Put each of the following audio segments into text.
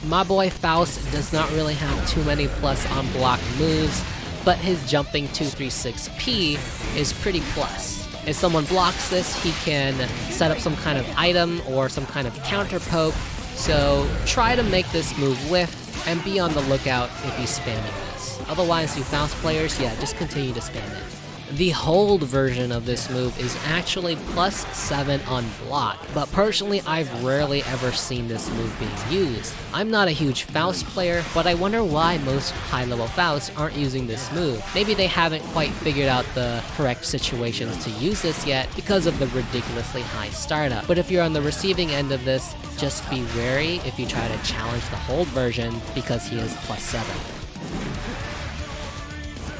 My boy Faust does not really have too many plus on block moves, but his jumping 236P is pretty plus. If someone blocks this, he can set up some kind of item or some kind of counter poke, so try to make this move whiff and be on the lookout if he's spamming this. Otherwise, you Faust players, yeah, just continue to spam it. The hold version of this move is actually plus 7 on block, but personally I've rarely ever seen this move being used. I'm not a huge Faust player, but I wonder why most high-level Fausts aren't using this move. Maybe they haven't quite figured out the correct situations to use this yet because of the ridiculously high startup. But if you're on the receiving end of this, just be wary if you try to challenge the hold version because he is plus 7.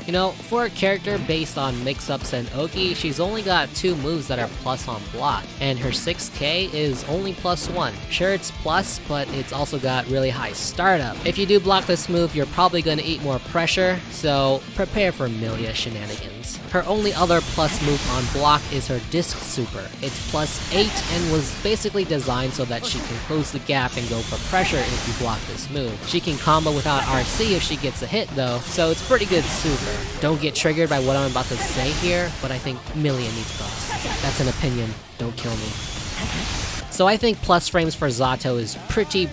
You know, for a character based on mix-ups and Oki, she's only got 2 moves that are plus on block, and her 6k is only plus 1. Sure, it's plus, but it's also got really high startup. If you do block this move, you're probably going to eat more pressure, so prepare for Milia shenanigans. Her only other plus move on block is her disc super. It's plus 8 and was basically designed so that she can close the gap and go for pressure if you block this move. She can combo without RC if she gets a hit though, so it's pretty good super. Don't get triggered by what I'm about to say here, but I think Milia needs buffs. That's an opinion, don't kill me. So I think plus frames for Zato is pretty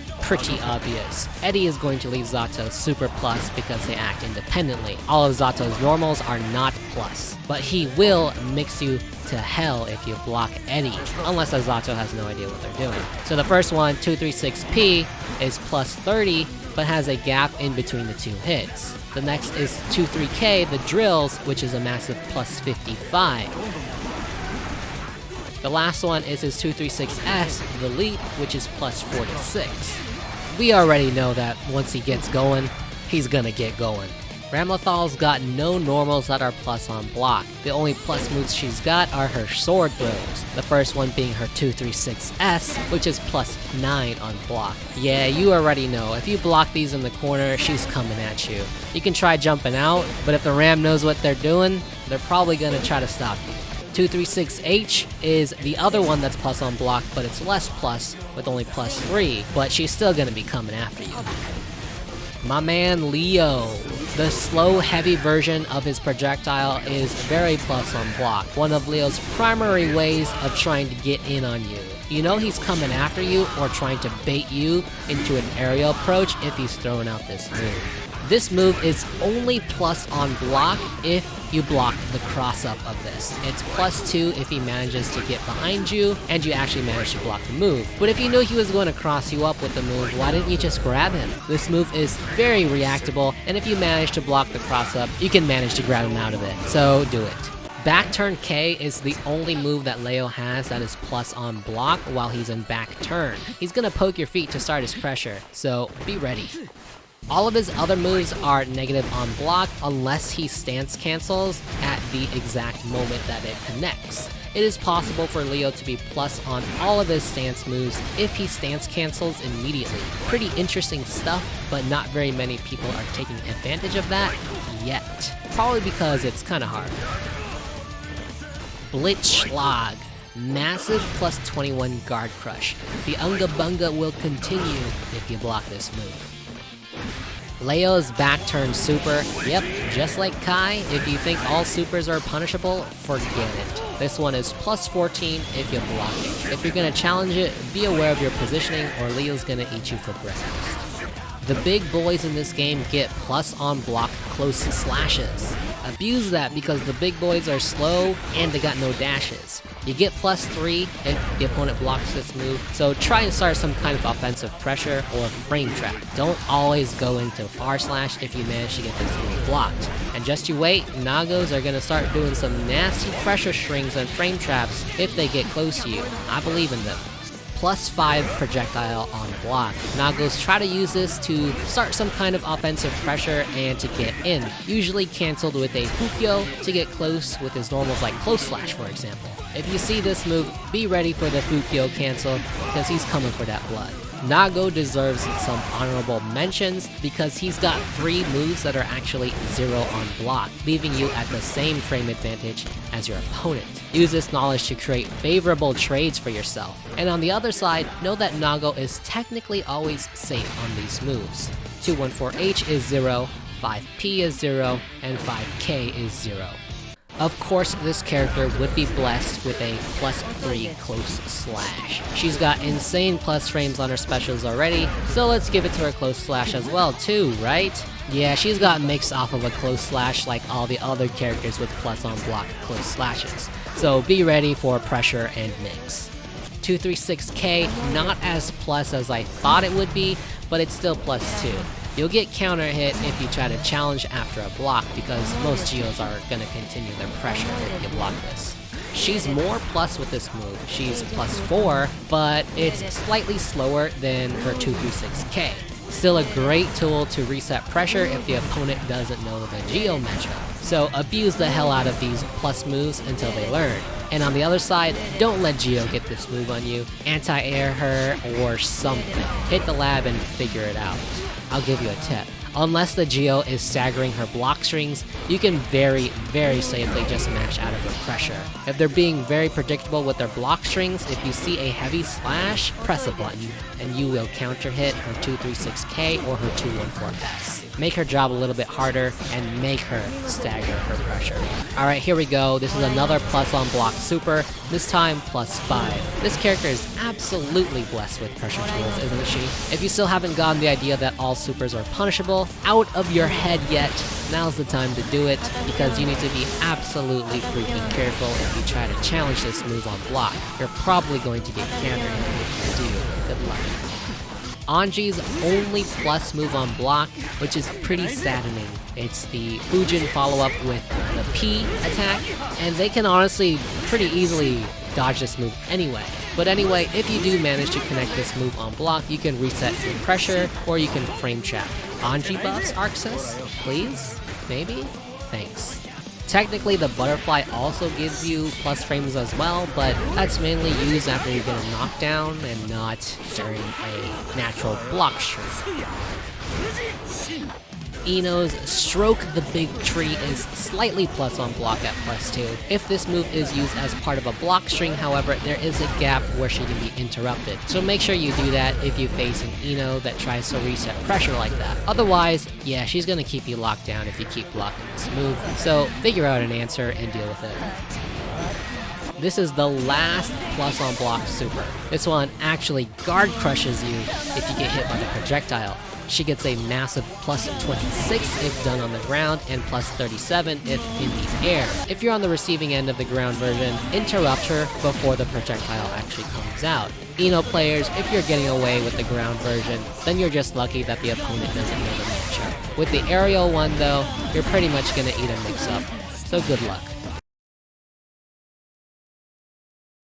obvious. Eddie is going to leave Zato super plus because they act independently. All of Zato's normals are not plus, but he will mix you to hell if you block Eddie, unless Zato has no idea what they're doing. So the first one, 236P, is plus 30, but has a gap in between the 2 hits. The next is 23K, the drills, which is a massive plus 55. The last one is his 236S, the leap, which is plus 46. We already know that once he gets going, he's gonna get going. Ramlethal's got no normals that are plus on block. The only plus moves she's got are her sword throws. The first one being her 236S, which is plus 9 on block. Yeah, you already know, if you block these in the corner, she's coming at you. You can try jumping out, but if the Ram knows what they're doing, they're probably gonna try to stop you. 236H is the other one that's plus on block, but it's less plus, with only plus 3, but she's still gonna be coming after you. My man Leo. The slow, heavy version of his projectile is very plus on block, one of Leo's primary ways of trying to get in on you. You know he's coming after you or trying to bait you into an aerial approach if he's throwing out this move. This move is only plus on block if you block the cross-up of this. It's plus 2 if he manages to get behind you and you actually manage to block the move. But if you knew he was going to cross you up with the move, why didn't you just grab him? This move is very reactable, and if you manage to block the cross-up, you can manage to grab him out of it. So do it. Back turn K is the only move that Leo has that is plus on block while he's in back turn. He's gonna poke your feet to start his pressure, so be ready. All of his other moves are negative on block unless he stance cancels at the exact moment that it connects. It is possible for Leo to be plus on all of his stance moves if he stance cancels immediately. Pretty interesting stuff, but not very many people are taking advantage of that yet. Probably because it's kinda hard. Blitzschlag. Massive plus 21 guard crush. The Unga Bunga will continue if you block this move. Leo's back turn super, yep, just like Kai, if you think all supers are punishable, forget it. This one is plus 14 if you block it. If you're gonna challenge it, be aware of your positioning or Leo's gonna eat you for breakfast. The big boys in this game get plus on block close slashes. Abuse that because the big boys are slow and they got no dashes. You get plus 3 if the opponent blocks this move, so try and start some kind of offensive pressure or frame trap. Don't always go into far slash if you manage to get this move blocked. And just you wait, Nagos are gonna start doing some nasty pressure strings and frame traps if they get close to you. I believe in them. Plus 5 projectile on block. Nagos try to use this to start some kind of offensive pressure and to get in, usually cancelled with a Fukyo to get close with his normals like close slash for example. If you see this move, be ready for the Fukyo cancel because he's coming for that blood. Nago deserves some honorable mentions because he's got 3 moves that are actually 0 on block, leaving you at the same frame advantage as your opponent. Use this knowledge to create favorable trades for yourself. And on the other side, know that Nago is technically always safe on these moves. 214H is 0, 5P is 0, and 5K is 0. Of course, this character would be blessed with a +3 close slash. She's got insane plus frames on her specials already, so let's give it to her close slash as well too, right? Yeah, she's got mixed off of a close slash like all the other characters with plus on block close slashes. So be ready for pressure and mix. 236K, not as plus as I thought it would be, but it's still +2. You'll get counter hit if you try to challenge after a block because most Geos are gonna continue their pressure if you block this. She's more plus with this move. She's +4, but it's slightly slower than her 236K. Still a great tool to reset pressure if the opponent doesn't know the Geo matchup. So abuse the hell out of these plus moves until they learn. And on the other side, don't let Geo get this move on you. Anti-air her or something. Hit the lab and figure it out. I'll give you a tip. Unless the Geo is staggering her block strings, you can very, very safely just match out of her pressure. If they're being very predictable with their block strings, if you see a heavy slash, press a button, and you will counter hit her 236K or her 214S. Make her job a little bit harder, and make her stagger her pressure. Alright, here we go. This is another plus on block super, this time +5. This character is absolutely blessed with pressure tools, isn't she? If you still haven't gotten the idea that all supers are punishable out of your head yet, now's the time to do it, because you need to be absolutely freaking careful if you try to challenge this move on block. You're probably going to get counter hit if you do. Good luck. Anji's only plus move on block, which is pretty saddening. It's the Fujin follow-up with the P attack, and they can honestly pretty easily dodge this move anyway. But anyway, if you do manage to connect this move on block, you can reset your pressure, or you can frame trap. Anji buffs, Arxis? Please? Maybe? Thanks. Technically, the butterfly also gives you plus frames as well, but that's mainly used after you get a knockdown and not during a natural block streak. Ino's Stroke the Big Tree is slightly plus on block at +2. If this move is used as part of a block string, however, there is a gap where she can be interrupted. So make sure you do that if you face an Ino that tries to reset pressure like that. Otherwise, yeah, she's gonna keep you locked down if you keep blocking this move. So figure out an answer and deal with it. This is the last plus on block super. This one actually guard crushes you if you get hit by the projectile. She gets a massive +26 if done on the ground, and +37 if in the air. If you're on the receiving end of the ground version, interrupt her before the projectile actually comes out. Ino players, if you're getting away with the ground version, then you're just lucky that the opponent doesn't know the matchup. With the aerial one though, you're pretty much gonna eat a mix-up, so good luck.